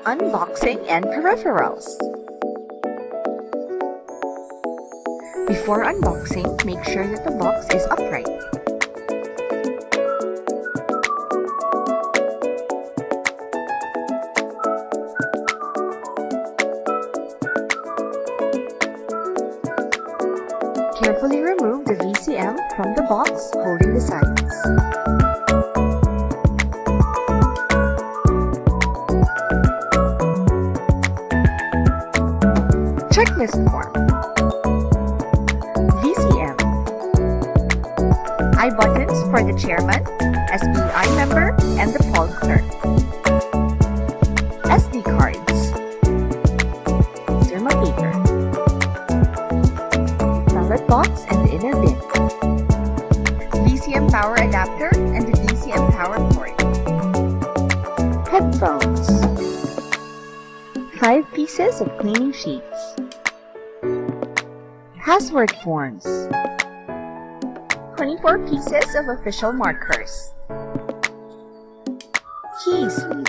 Unboxing and Peripherals. Before unboxing, make sure that the box is upright. Carefully remove the VCM from the box holding the sides. Checklist form. VCM. iButtons for the chairman, SBEI member, and the poll clerk. SD cards. Thermometer. Ballot box and the inner bin. VCM power adapter and the VCM power port. Headphones. 5 pieces of cleaning sheets. Password forms. 24 pieces of official markers. Key sleeve.